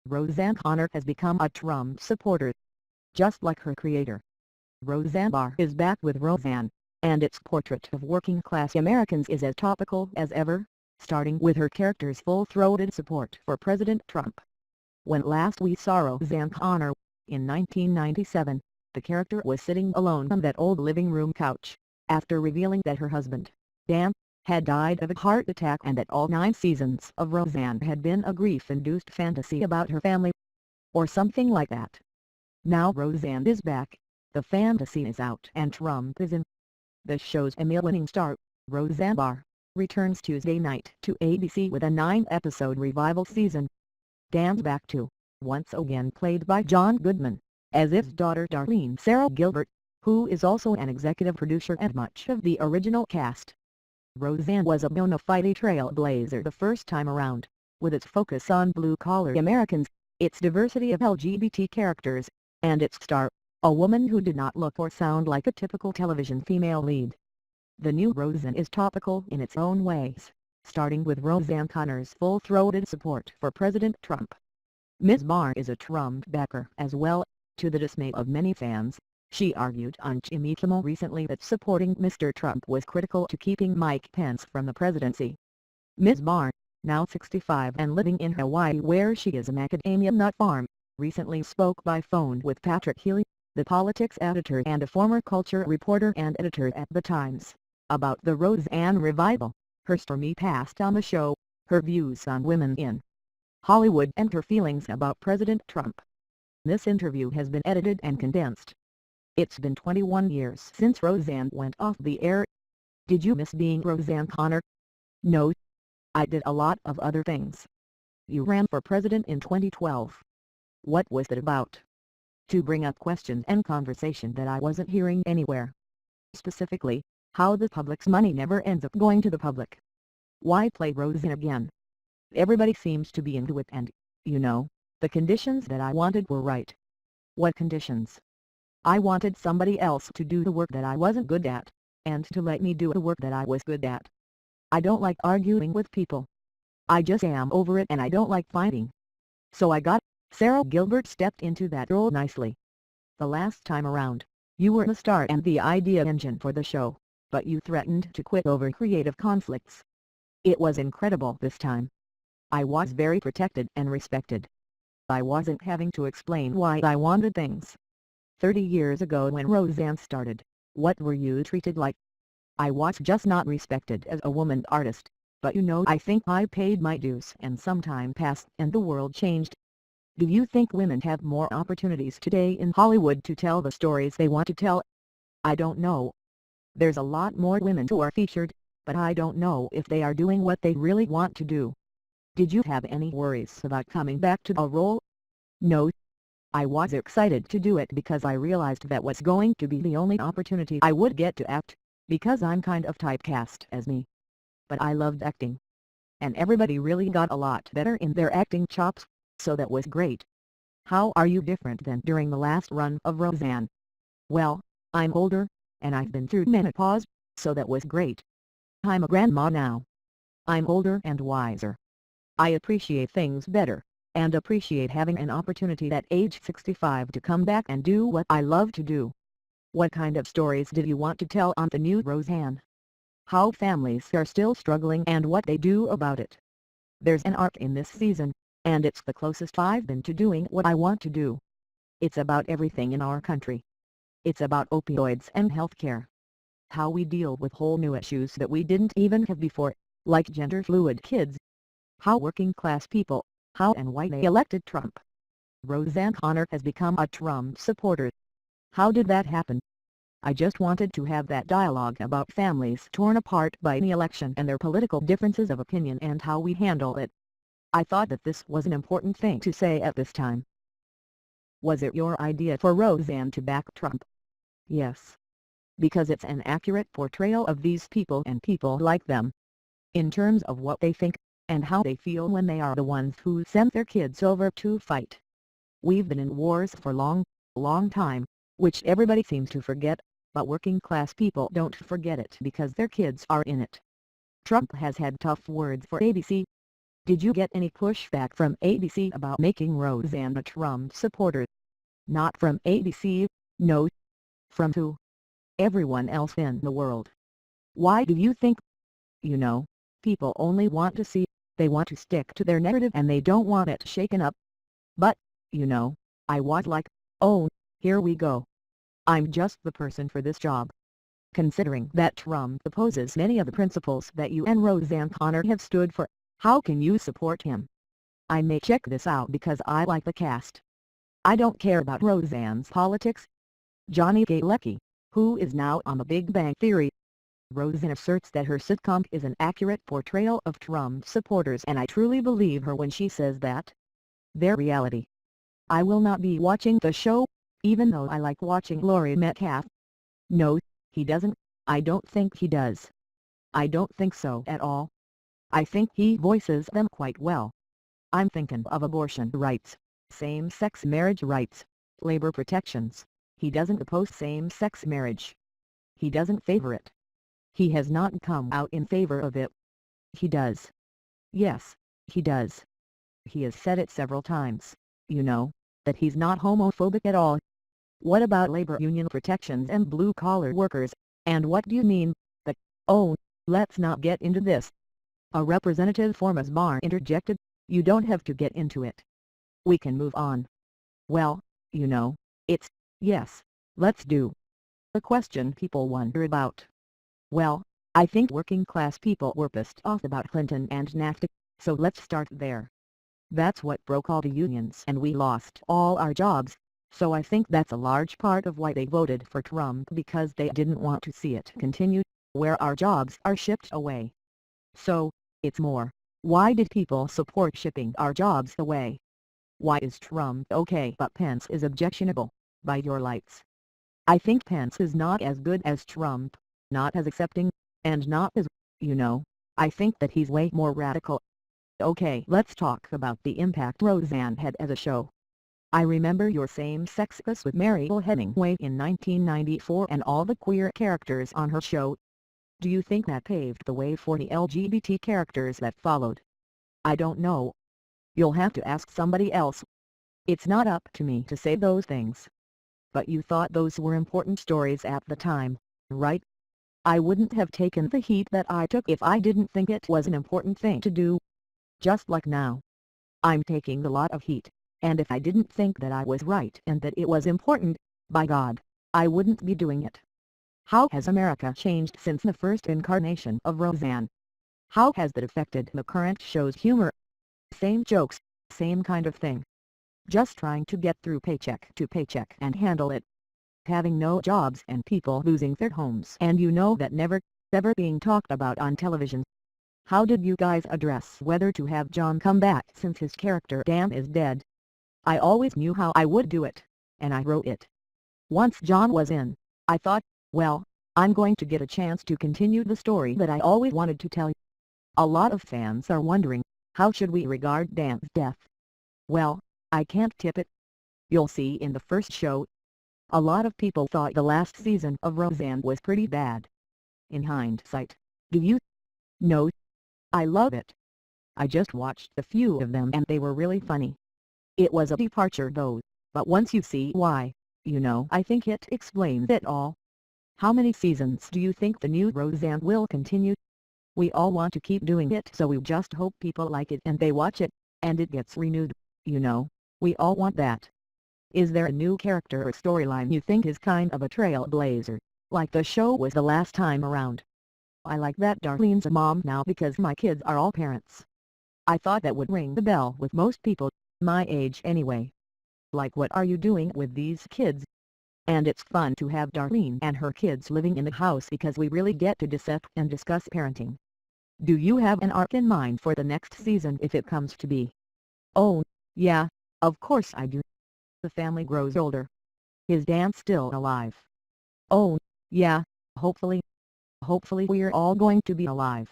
Roseanne has become a Trump supporter. Just like her creator, Roseanne Barr is back with Roseanne, and its portrait of working-class Americans is as topical as ever, starting with her character's full-throated support for President Trump. When last we saw Roseanne, in 1997, the character was sitting alone on that old living room couch, after revealing that her husband, Dan, had died of a heart attack and that all 9 seasons of Roseanne had been a grief-induced fantasy about her family, or something like that. Now Roseanne is back, the fantasy is out and Trump is in. The show's Emmy-winning star, Roseanne Barr, returns Tuesday night to ABC with a 9-episode revival season. Dan's back too, once again played by Goodman, as his daughter Darlene Sarah Gilbert, who is also an executive producer and much of the original cast. Roseanne was a bona fide trailblazer the first time around, with its focus on blue-collar Americans, its diversity of LGBT characters, and its star, a woman who did not look or sound like a typical television female lead. The new Roseanne is topical in its own ways, starting with Roseanne Connor's full-throated support for President Trump. Ms. Barr is a Trump backer as well, to the dismay of many fans. She argued on Jimmy Kimmel recently that supporting Mr. Trump was critical to keeping Mike Pence from the presidency. Ms. Barr, now 65 and living in Hawaii where she is a macadamia nut farm, recently spoke by phone with Patrick Healy, the politics editor and a former culture reporter and editor at The Times, about the Roseanne revival, her stormy past on the show, her views on women in Hollywood and her feelings about President Trump. This interview has been edited and condensed. It's been 21 years since Roseanne went off the air. Did you miss being Roseanne Connor? No. I did a lot of other things. You ran for president in 2012. What was that about? To bring up questions and conversation that I wasn't hearing anywhere. Specifically, how the public's money never ends up going to the public. Why play Roseanne again? Everybody seems to be into it and, you know, the conditions that I wanted were right. What conditions? I wanted somebody else to do the work that I wasn't good at, and to let me do the work that I was good at. I don't like arguing with people. I just am over it and I don't like fighting. So I got. Sarah Gilbert stepped into that role nicely. The last time around, you were the star and the idea engine for the show, but you threatened to quit over creative conflicts. It was incredible this time. I was very protected and respected. I wasn't having to explain why I wanted things. 30 years ago when Roseanne started, what were you treated like? I was just not respected as a woman artist, but you know I think I paid my dues and some time passed and the world changed. Do you think women have more opportunities today in Hollywood to tell the stories they want to tell? I don't know. There's a lot more women who are featured, but I don't know if they are doing what they really want to do. Did you have any worries about coming back to a role? No. I was excited to do it because I realized that was going to be the only opportunity I would get to act, because I'm kind of typecast as me. But I loved acting. And everybody really got a lot better in their acting chops, so that was great. How are you different than during the last run of Roseanne? Well, I'm older, and I've been through menopause, so that was great. I'm a grandma now. I'm older and wiser. I appreciate things better, and appreciate having an opportunity at age 65 to come back and do what I love to do. What kind of stories did you want to tell on the new Roseanne? How families are still struggling and what they do about it. There's an arc in this season, and it's the closest I've been to doing what I want to do. It's about everything in our country. It's about opioids and healthcare. How we deal with whole new issues that we didn't even have before, like gender-fluid kids. How working-class people, how and why they elected Trump. Roseanne has become a Trump supporter. How did that happen? I just wanted to have that dialogue about families torn apart by the election and their political differences of opinion and how we handle it. I thought that this was an important thing to say at this time. Was it your idea for Roseanne to back Trump? Yes. Because it's an accurate portrayal of these people and people like them. In terms of what they think, and how they feel when they are the ones who send their kids over to fight. We've been in wars for long time, which everybody seems to forget, but working class people don't forget it because their kids are in it. Trump has had tough words for ABC. Did you get any pushback from ABC about making Roseanne a Trump supporter? Not from ABC, no. From who? Everyone else in the world. Why do you think? You know, people only want to see, they want to stick to their narrative and they don't want it shaken up. But, you know, I was like, oh, here we go. I'm just the person for this job. Considering that Trump opposes many of the principles that you and Roseanne Connor have stood for, how can you support him? I may check this out because I like the cast. I don't care about Roseanne's politics. Johnny Galecki, who is now on The Big Bang Theory. Roseanne asserts that her sitcom is an accurate portrayal of Trump supporters, and I truly believe her when she says that. Their reality. I will not be watching the show, even though I like watching Laurie Metcalf. No, he doesn't. I don't think he does. I don't think so at all. I think he voices them quite well. I'm thinking of abortion rights, same-sex marriage rights, labor protections. He doesn't oppose same-sex marriage. He doesn't favor it. He has not come out in favor of it. He does. Yes, he does. He has said it several times, you know, that he's not homophobic at all. What about labor union protections and blue-collar workers, and what do you mean, that, oh, let's not get into this. A representative for Ms. Barr interjected, you don't have to get into it. We can move on. Well, you know, it's, yes, let's do. The question people wonder about. Well, I think working-class people were pissed off about Clinton and NAFTA, so let's start there. That's what broke all the unions and we lost all our jobs, so I think that's a large part of why they voted for Trump, because they didn't want to see it continue, where our jobs are shipped away. So, it's more, why did people support shipping our jobs away? Why is Trump okay but Pence is objectionable, by your lights? I think Pence is not as good as Trump, not as accepting, and not as, you know, I think that he's way more radical. Okay, let's talk about the impact Roseanne had as a show. I remember your same-sex kiss with Mariel Hemingway in 1994 and all the queer characters on her show. Do you think that paved the way for the LGBT characters that followed? I don't know. You'll have to ask somebody else. It's not up to me to say those things. But you thought those were important stories at the time, right? I wouldn't have taken the heat that I took if I didn't think it was an important thing to do. Just like now. I'm taking a lot of heat, and if I didn't think that I was right and that it was important, by God, I wouldn't be doing it. How has America changed since the first incarnation of Roseanne? How has that affected the current show's humor? Same jokes, same kind of thing. Just trying to get through paycheck to paycheck and handle it. Having no jobs and people losing their homes, and you know that never, ever being talked about on television. How did you guys address whether to have John come back since his character Dan is dead? I always knew how I would do it, and I wrote it. Once John was in, I thought, well, I'm going to get a chance to continue the story that I always wanted to tell. A lot of fans are wondering, how should we regard Dan's death? Well, I can't tip it. You'll see in the first show. A lot of people thought the last season of Roseanne was pretty bad. In hindsight, do you? No. I love it. I just watched a few of them and they were really funny. It was a departure though, but once you see why, you know, I think it explains it all. How many seasons do you think the new Roseanne will continue? We all want to keep doing it, so we just hope people like it and they watch it, and it gets renewed, you know, we all want that. Is there a new character or storyline you think is kind of a trailblazer, like the show was the last time around? I like that Darlene's a mom now because my kids are all parents. I thought that would ring the bell with most people, my age anyway. Like, what are you doing with these kids? And it's fun to have Darlene and her kids living in the house because we really get to dissect and discuss parenting. Do you have an arc in mind for the next season if it comes to be? Oh, yeah, of course I do. The family grows older. Is Dan still alive? Oh, yeah, hopefully. Hopefully we're all going to be alive.